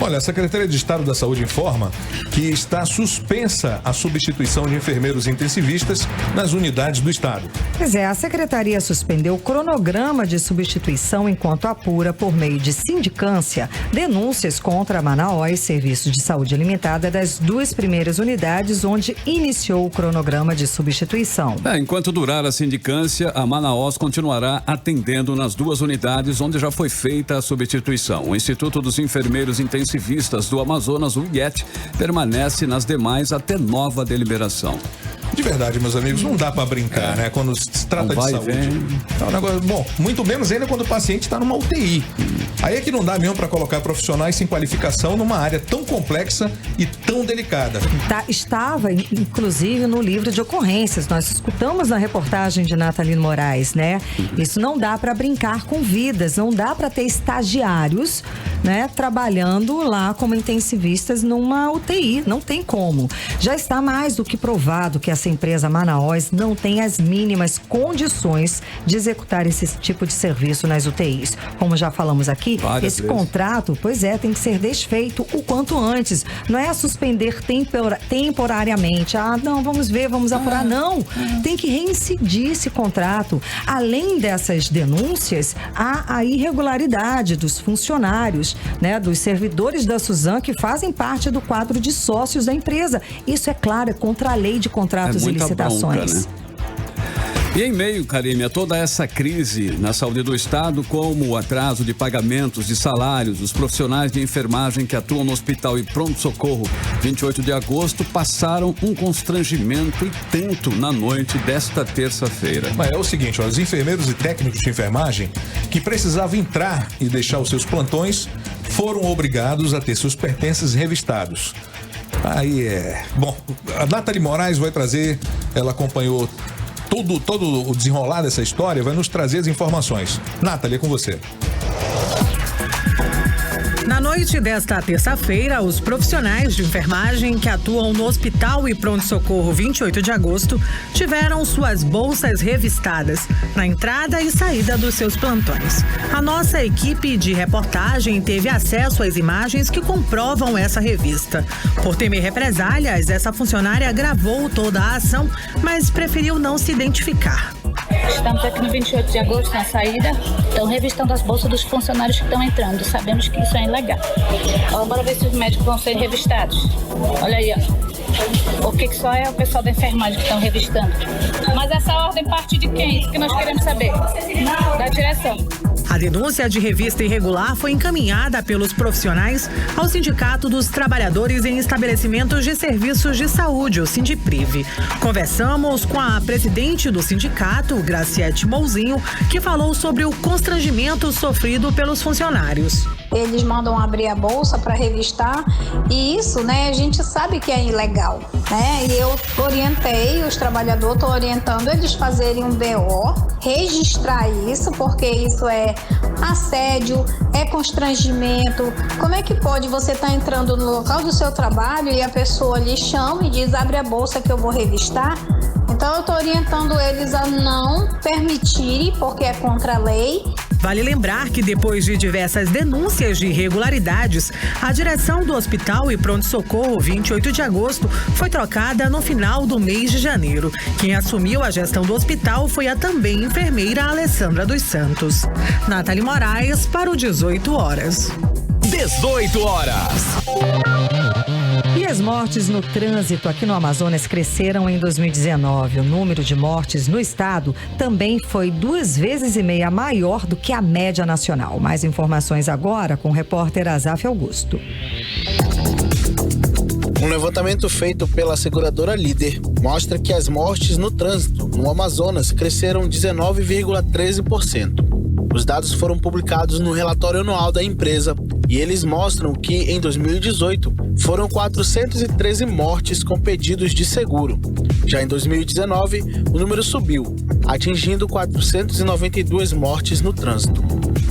Olha, a Secretaria de Estado da Saúde informa que está suspensa a substituição de enfermeiros intensivistas nas unidades do Estado. Pois é, a Secretaria suspendeu o cronograma de substituição enquanto apura, por meio de sindicância, denúncias contra a Manaós Serviços de Saúde Limitada das 2 primeiras unidades onde iniciou o cronograma de substituição. Enquanto durar a sindicância, a Manaós continuará atendendo nas 2 unidades onde já foi feita a substituição. O Instituto dos Enfermeiros Intensivistas do Amazonas, o IET, permanece nas demais até nova deliberação. De verdade, meus amigos, não dá pra brincar, né? Quando se trata de saúde. É um negócio, bom, muito menos ainda quando o paciente está numa UTI. Aí é que não dá mesmo para colocar profissionais sem qualificação numa área tão complexa e tão delicada. Estava, inclusive, no livro de ocorrências. Nós escutamos na reportagem de Natalino Moraes, né? Isso não dá para brincar com vidas, não dá para ter estagiários, né, trabalhando lá como intensivistas numa UTI. Não tem como. Já está mais do que provado que essa empresa Manaós não tem as mínimas condições de executar esse tipo de serviço nas UTIs. Como já falamos aqui, esse contrato, pois é, tem que ser desfeito o quanto antes. Não é suspender temporariamente. Não, vamos ver, vamos apurar. Não, tem que reincidir esse contrato. Além dessas denúncias, há a irregularidade dos funcionários, né, dos servidores da Suzan que fazem parte do quadro de sócios da empresa. Isso, é claro, é contra a lei de contratos e licitações. Bronca, né? E em meio, Karime, a toda essa crise na saúde do Estado, como o atraso de pagamentos de salários, os profissionais de enfermagem que atuam no hospital e pronto-socorro 28 de agosto passaram um constrangimento e tanto na noite desta terça-feira. Mas é o seguinte, os enfermeiros e técnicos de enfermagem que precisavam entrar e deixar os seus plantões foram obrigados a ter seus pertences revistados. Aí é... Bom, a Natalino Moraes vai trazer, ela acompanhou todo o desenrolar dessa história, vai nos trazer as informações. Natália, é com você. Na noite desta terça-feira, os profissionais de enfermagem que atuam no Hospital e Pronto-Socorro 28 de agosto tiveram suas bolsas revistadas na entrada e saída dos seus plantões. A nossa equipe de reportagem teve acesso às imagens que comprovam essa revista. Por temer represálias, essa funcionária gravou toda a ação, mas preferiu não se identificar. Estamos aqui no 28 de agosto, na saída. Estão revistando as bolsas dos funcionários que estão entrando. Sabemos que isso é ilegal. Bora ver se os médicos vão ser revistados. Olha aí, ó. O que só é o pessoal da enfermagem que estão revistando. Mas essa ordem parte de quem? Isso que nós queremos saber. Da direção. A denúncia de revista irregular foi encaminhada pelos profissionais ao Sindicato dos Trabalhadores em Estabelecimentos de Serviços de Saúde, o Sindiprive. Conversamos com a presidente do sindicato, Graciete Mouzinho, que falou sobre o constrangimento sofrido pelos funcionários. Eles mandam abrir a bolsa para revistar e isso, né, a gente sabe que é ilegal, né? E eu orientei os trabalhadores, estou orientando eles fazerem um BO, registrar isso, porque isso é assédio, é constrangimento. Como é que pode você estar entrando no local do seu trabalho e a pessoa lhe chama e diz, abre a bolsa que eu vou revistar? Então eu estou orientando eles a não permitirem, porque é contra a lei. Vale lembrar que depois de diversas denúncias de irregularidades, a direção do Hospital e Pronto-Socorro 28 de agosto foi trocada no final do mês de janeiro. Quem assumiu a gestão do hospital foi a também enfermeira Alessandra dos Santos. Natalino Moraes para o 18 horas. 18 horas. E as mortes no trânsito aqui no Amazonas cresceram em 2019. O número de mortes no estado também foi 2,5 vezes maior do que a média nacional. Mais informações agora com o repórter Azaf Augusto. Um levantamento feito pela seguradora Líder mostra que as mortes no trânsito no Amazonas cresceram 19,13%. Os dados foram publicados no relatório anual da empresa e eles mostram que, em 2018, foram 413 mortes com pedidos de seguro. Já em 2019, o número subiu, atingindo 492 mortes no trânsito.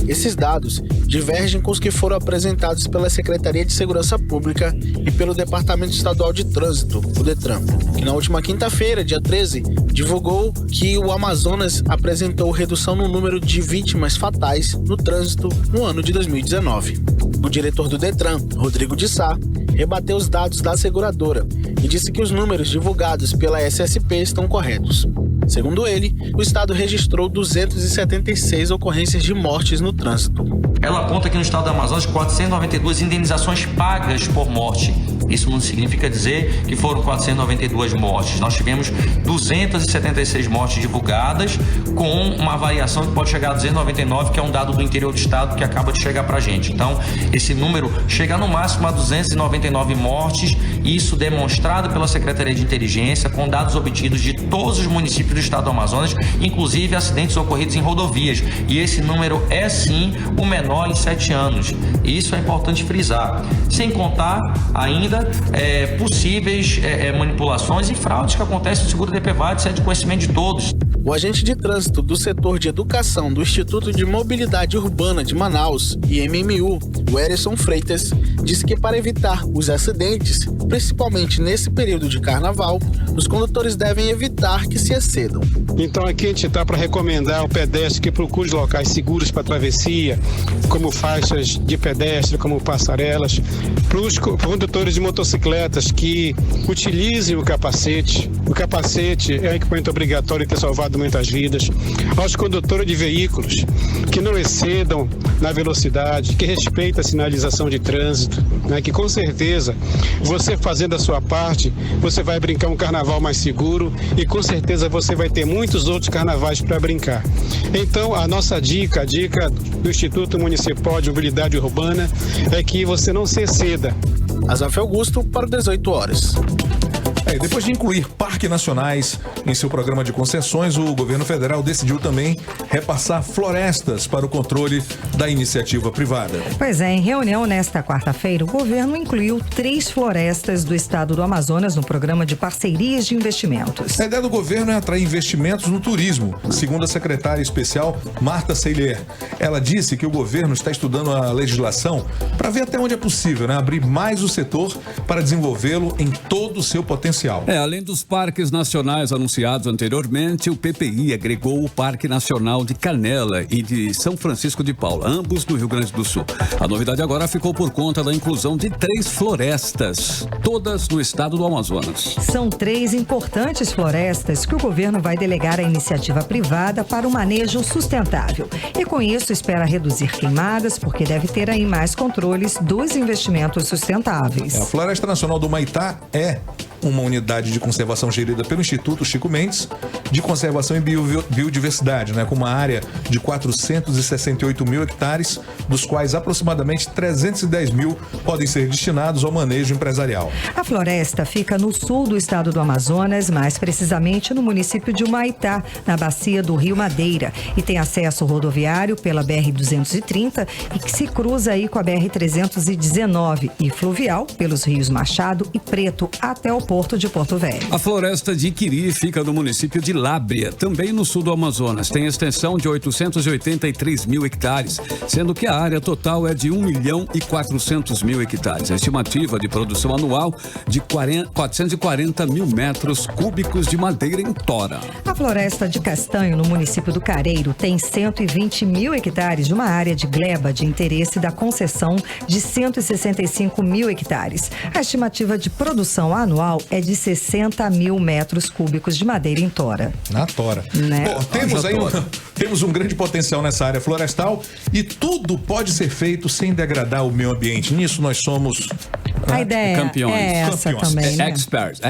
Esses dados divergem com os que foram apresentados pela Secretaria de Segurança Pública e pelo Departamento Estadual de Trânsito, o DETRAN, que na última quinta-feira, dia 13, divulgou que o Amazonas apresentou redução no número de vítimas fatais no trânsito no ano de 2019. O diretor do Detran, Rodrigo de Sá, rebateu os dados da seguradora e disse que os números divulgados pela SSP estão corretos. Segundo ele, o estado registrou 276 ocorrências de mortes no trânsito. Ela aponta que no estado do Amazonas 492 indenizações pagas por morte. Isso não significa dizer que foram 492 mortes. Nós tivemos 276 mortes divulgadas, com uma variação que pode chegar a 299, que é um dado do interior do estado que acaba de chegar para a gente. Então, esse número chega no máximo a 299 mortes, isso demonstrado pela Secretaria de Inteligência, com dados obtidos de todos os municípios do estado do Amazonas, inclusive acidentes ocorridos em rodovias. E esse número é, sim, o menor em 7 anos. Isso é importante frisar. Sem contar ainda possíveis manipulações e fraudes que acontecem no seguro DPVAT, isso é de conhecimento de todos. O agente de trânsito do setor de educação do Instituto de Mobilidade Urbana de Manaus, IMMU, o Erison Freitas, disse que para evitar os acidentes, principalmente nesse período de carnaval, os condutores devem evitar que se excedam. Então aqui a gente está para recomendar ao pedestre que procure locais seguros para travessia, como faixas de pedestre, como passarelas, para os condutores de motocicletas que utilizem o capacete. O capacete é um equipamento obrigatório e tem salvado muitas vidas. Aos condutores de veículos que não excedam na velocidade, que respeitem a sinalização de trânsito, né? Que com certeza você fazendo a sua parte, você vai brincar um carnaval mais seguro e com certeza você vai ter muitos outros carnavais para brincar. Então a nossa dica, a dica do Instituto Municipal de Mobilidade Urbana é que você não se exceda. Azaf Augusto para 18 horas. Depois de incluir parques nacionais em seu programa de concessões, o governo federal decidiu também repassar florestas para o controle da iniciativa privada. Pois é, em reunião nesta quarta-feira, o governo incluiu 3 florestas do estado do Amazonas no programa de parcerias de investimentos. A ideia do governo é atrair investimentos no turismo, segundo a secretária especial Marta Seilier. Ela disse que o governo está estudando a legislação para ver até onde é possível, abrir mais o setor para desenvolvê-lo em todo o seu potencial. Além dos parques nacionais anunciados anteriormente, o PPI agregou o Parque Nacional de Canela e de São Francisco de Paula, ambos do Rio Grande do Sul. A novidade agora ficou por conta da inclusão de 3 florestas, todas no estado do Amazonas. São 3 importantes florestas que o governo vai delegar à iniciativa privada para o manejo sustentável. E com isso espera reduzir queimadas, porque deve ter aí mais controles dos investimentos sustentáveis. A Floresta Nacional do Maitá é uma unidade de conservação gerida pelo Instituto Chico Mendes de Conservação e Biodiversidade, com uma área de 468 mil hectares, dos quais aproximadamente 310 mil podem ser destinados ao manejo empresarial. A floresta fica no sul do estado do Amazonas, mais precisamente no município de Humaitá, na bacia do Rio Madeira, e tem acesso rodoviário pela BR-230 e que se cruza aí com a BR-319 e fluvial pelos rios Machado e Preto até o porto de Porto Velho. A floresta de Iquiri fica no município de Lábrea, também no sul do Amazonas. Tem extensão de 883 mil hectares, sendo que a área total é de 1.400.000 hectares. A estimativa de produção anual de 440 mil metros cúbicos de madeira em tora. A floresta de Castanho, no município do Careiro, tem 120 mil hectares de uma área de gleba de interesse da concessão de 165 mil hectares. A estimativa de produção anual é de 60 mil metros cúbicos de madeira em tora. Na tora. Bom, temos um grande potencial nessa área florestal e tudo pode ser feito sem degradar o meio ambiente. Nisso nós somos a ideia campeões. É essa também, né? Experts.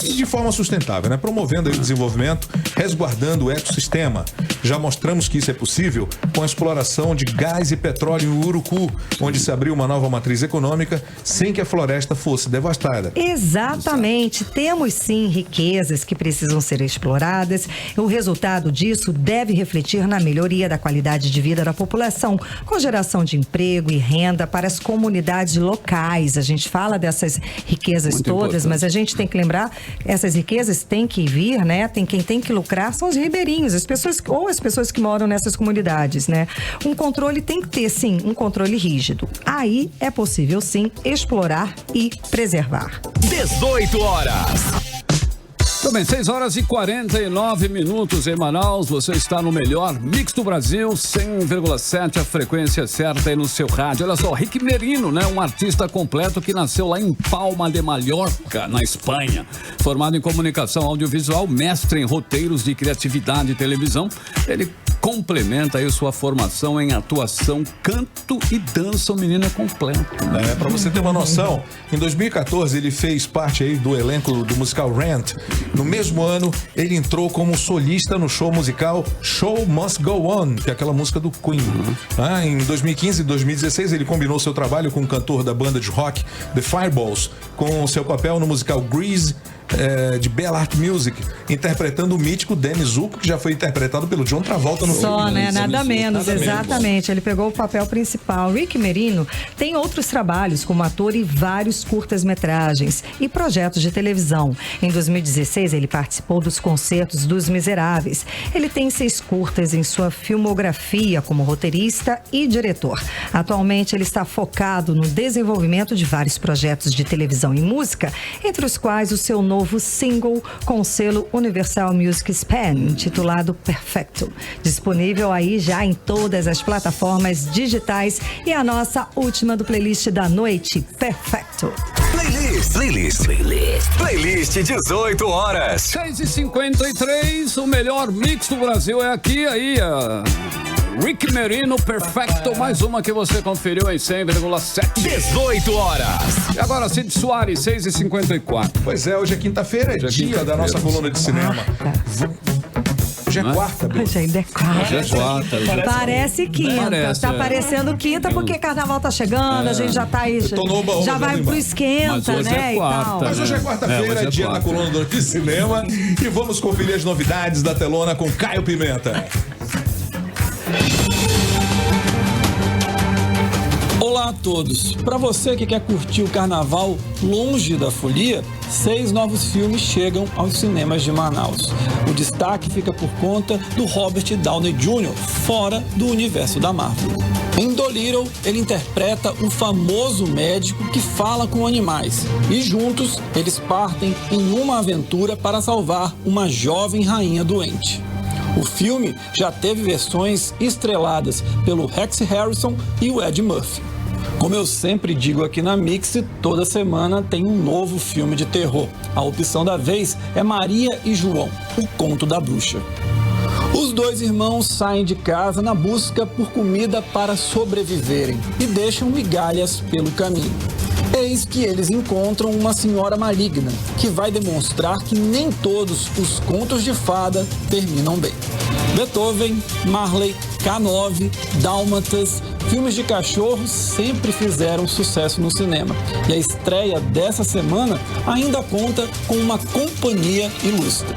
E de forma sustentável, promovendo aí o desenvolvimento, resguardando o ecossistema. Já mostramos que isso é possível com a exploração de gás e petróleo em Urucu, onde se abriu uma nova matriz econômica sem que a floresta fosse devastada. Exatamente. Temos sim riquezas que precisam ser exploradas. O resultado disso deve refletir na melhoria da qualidade de vida da população, com geração de emprego e renda para as comunidades locais. A gente fala dessas riquezas muito todas, importante. Mas a gente tem que lembrar, essas riquezas têm que vir, quem tem que lucrar são os ribeirinhos, as pessoas que moram nessas comunidades, Um controle tem que ter, sim, um controle rígido. Aí é possível, sim, explorar e preservar. 18 horas. Também 6 horas e 49 minutos em Manaus. Você está no melhor mix do Brasil, 100,7, a frequência certa aí no seu rádio. Olha só, Rick Merino, né? Um artista completo que nasceu lá em Palma de Mallorca, na Espanha. Formado em comunicação audiovisual, mestre em roteiros de criatividade e televisão. Ele complementa aí sua formação em atuação, canto e dança. O menino é completo. É, pra você ter uma noção, em 2014 ele fez parte aí do elenco do musical Rent. No mesmo ano, ele entrou como solista no show musical Show Must Go On, que é aquela música do Queen. Em 2015 e 2016, ele combinou seu trabalho com o cantor da banda de rock The Fireballs, com seu papel no musical Grease, de Bell Art Music, interpretando o mítico Danny Zuko, que já foi interpretado pelo John Travolta no filme. Só, né? Nada menos, exatamente. Ele pegou o papel principal. Rick Merino tem outros trabalhos como ator e vários curtas-metragens e projetos de televisão. Em 2016, ele participou dos concertos dos Miseráveis. Ele tem 6 curtas em sua filmografia como roteirista e diretor. Atualmente, ele está focado no desenvolvimento de vários projetos de televisão e música, entre os quais o seu novo single com o selo Universal Music Span, intitulado Perfecto. Disponível aí já em todas as plataformas digitais e a nossa última do playlist da noite, Perfecto. Playlist 18 horas. 6h53, o melhor mix do Brasil é aqui, aí, Rick Merino, Perfecto, mais uma que você conferiu em 100,7. 18 horas. E agora, Cid Soares, 6h54. Pois é, hoje é quinta-feira, é dia da nossa coluna de cinema. Hoje é quarta, Bia. Hoje ainda é quarta. Hoje é quarta. Parece quinta. Parece, tá parecendo quinta porque carnaval tá chegando, a gente já tá aí. Já vai pro esquenta, né? É quarta, e tal. Mas hoje é quarta-feira, é dia da coluna de cinema. E vamos conferir as novidades da telona com Caio Pimenta. Olá a todos! Para você que quer curtir o carnaval longe da folia, 6 novos filmes chegam aos cinemas de Manaus. O destaque fica por conta do Robert Downey Jr., fora do universo da Marvel. Em Dolittle, ele interpreta um famoso médico que fala com animais. E juntos, eles partem em uma aventura para salvar uma jovem rainha doente. O filme já teve versões estreladas pelo Rex Harrison e o Ed Murphy. Como eu sempre digo aqui na Mix, toda semana tem um novo filme de terror. A opção da vez é Maria e João, o conto da bruxa. Os 2 irmãos saem de casa na busca por comida para sobreviverem e deixam migalhas pelo caminho. Eis que eles encontram uma senhora maligna, que vai demonstrar que nem todos os contos de fada terminam bem. Beethoven, Marley, K9, Dálmatas, filmes de cachorro sempre fizeram sucesso no cinema. E a estreia dessa semana ainda conta com uma companhia ilustre.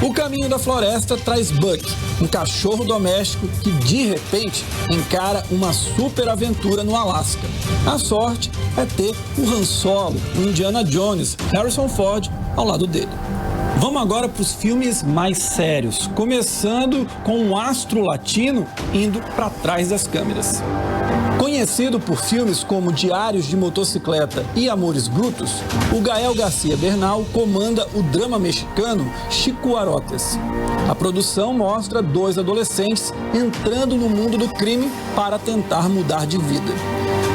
O Caminho da Floresta traz Buck, um cachorro doméstico que de repente encara uma super aventura no Alasca. A sorte é ter o Han Solo, o Indiana Jones, Harrison Ford ao lado dele. Vamos agora para os filmes mais sérios, começando com um astro latino indo para trás das câmeras. Conhecido por filmes como Diários de Motocicleta e Amores Brutos, o Gael Garcia Bernal comanda o drama mexicano Chicuarotes. A produção mostra 2 adolescentes entrando no mundo do crime para tentar mudar de vida.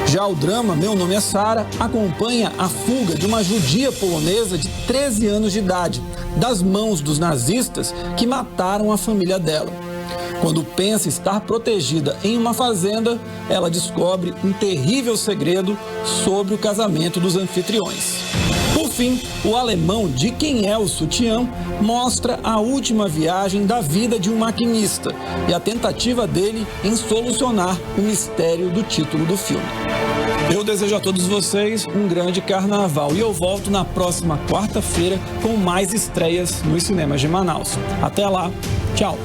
Já o drama Meu Nome é Sara acompanha a fuga de uma judia polonesa de 13 anos de idade, das mãos dos nazistas que mataram a família dela. Quando pensa estar protegida em uma fazenda, ela descobre um terrível segredo sobre o casamento dos anfitriões. Por fim, o alemão De Quem é o Sutiã mostra a última viagem da vida de um maquinista e a tentativa dele em solucionar o mistério do título do filme. Eu desejo a todos vocês um grande carnaval e eu volto na próxima quarta-feira com mais estreias nos cinemas de Manaus. Até lá, tchau!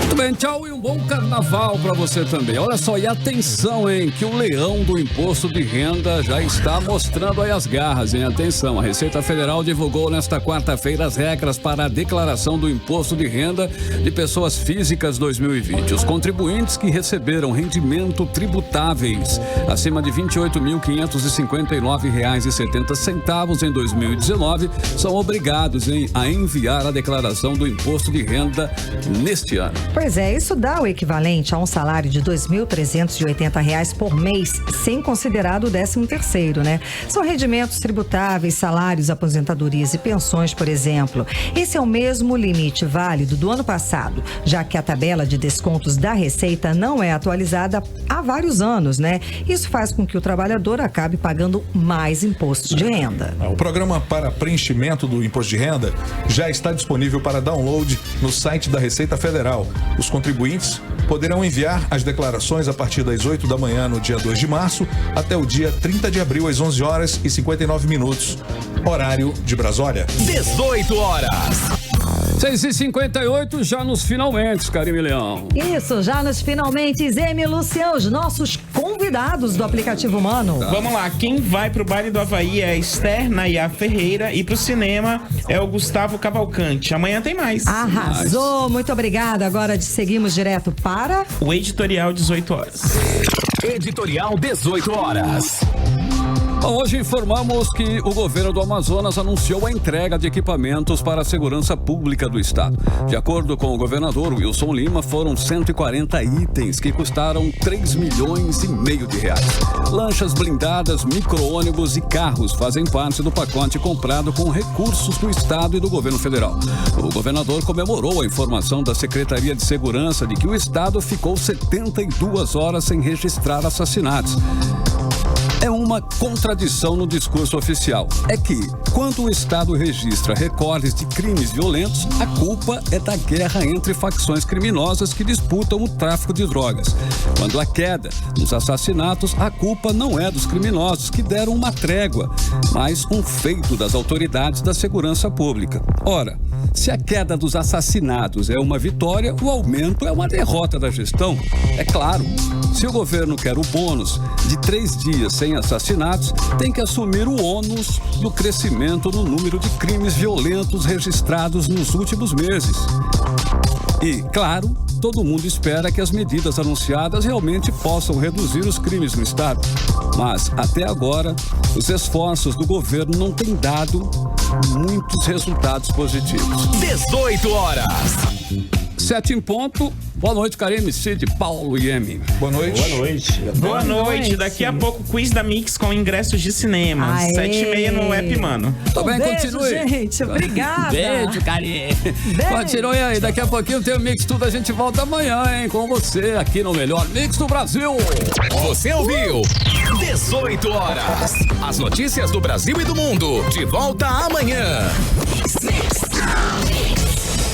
Muito bem, tchau. um bom carnaval para você também. Olha só, e atenção, hein, que o leão do imposto de renda já está mostrando aí as garras, hein? Atenção, a Receita Federal divulgou nesta quarta-feira as regras para a declaração do imposto de renda de pessoas físicas 2020. Os contribuintes que receberam rendimento tributáveis acima de R$ 28.559,70 em 2019 são obrigados a enviar a declaração do imposto de renda neste ano. Pois é, isso dá o equivalente a um salário de R$ 2.380 por mês, sem considerar o 13º, né? São rendimentos tributáveis, salários, aposentadorias e pensões, por exemplo. Esse é o mesmo limite válido do ano passado, já que a tabela de descontos da Receita não é atualizada há vários anos, né? Isso faz com que o trabalhador acabe pagando mais imposto de renda. O programa para preenchimento do imposto de renda já está disponível para download no site da Receita Federal. Os contribuintes poderão enviar as declarações a partir das 8 da manhã no dia 2 de março até o dia 30 de abril às 11h59, horário de Brasília. 18 horas. 6h58, já nos finalmente, Karime Leão. Isso, já nos finalmente, Zeme e Luciano, os nossos convidados do aplicativo Mano. Vamos lá, quem vai pro baile do Havaí é a Esther Nayá Ferreira e pro cinema é o Gustavo Cavalcante. Amanhã tem mais. Arrasou, muito obrigada. Agora seguimos direto para... o Editorial 18 horas. Editorial 18 horas. Bom, hoje informamos que o governo do Amazonas anunciou a entrega de equipamentos para a segurança pública do estado. De acordo com o governador Wilson Lima, foram 140 itens que custaram R$3,5 milhões de reais. Lanchas blindadas, micro-ônibus e carros fazem parte do pacote comprado com recursos do estado e do governo federal. O governador comemorou a informação da Secretaria de Segurança de que o estado ficou 72 horas sem registrar assassinatos. É uma contradição no discurso oficial. É que, quando o Estado registra recordes de crimes violentos, a culpa é da guerra entre facções criminosas que disputam o tráfico de drogas. Quando há queda nos assassinatos, a culpa não é dos criminosos que deram uma trégua, mas um feito das autoridades da segurança pública. Ora, se a queda dos assassinatos é uma vitória, o aumento é uma derrota da gestão. É claro, se o governo quer o bônus de 3 dias sem assassinatos, tem que assumir o ônus do crescimento no número de crimes violentos registrados nos últimos meses. E, claro, todo mundo espera que as medidas anunciadas realmente possam reduzir os crimes no estado. Mas, até agora, os esforços do governo não têm dado muitos resultados positivos. 18 horas. 7 em ponto. Boa noite, Karime, Cid, Paulo e Emi. Boa noite. Boa noite. Boa noite. Daqui a pouco, quiz da Mix com ingressos de cinema. 7h30 no app, mano. Tô bem, beijo, continue. gente. Obrigada. Beijo, Karime. Continue aí. Daqui a pouquinho tem o Mix Tudo. A gente volta amanhã, hein, com você aqui no melhor Mix do Brasil. Você ouviu? 18 horas. As notícias do Brasil e do mundo. De volta amanhã. Mix.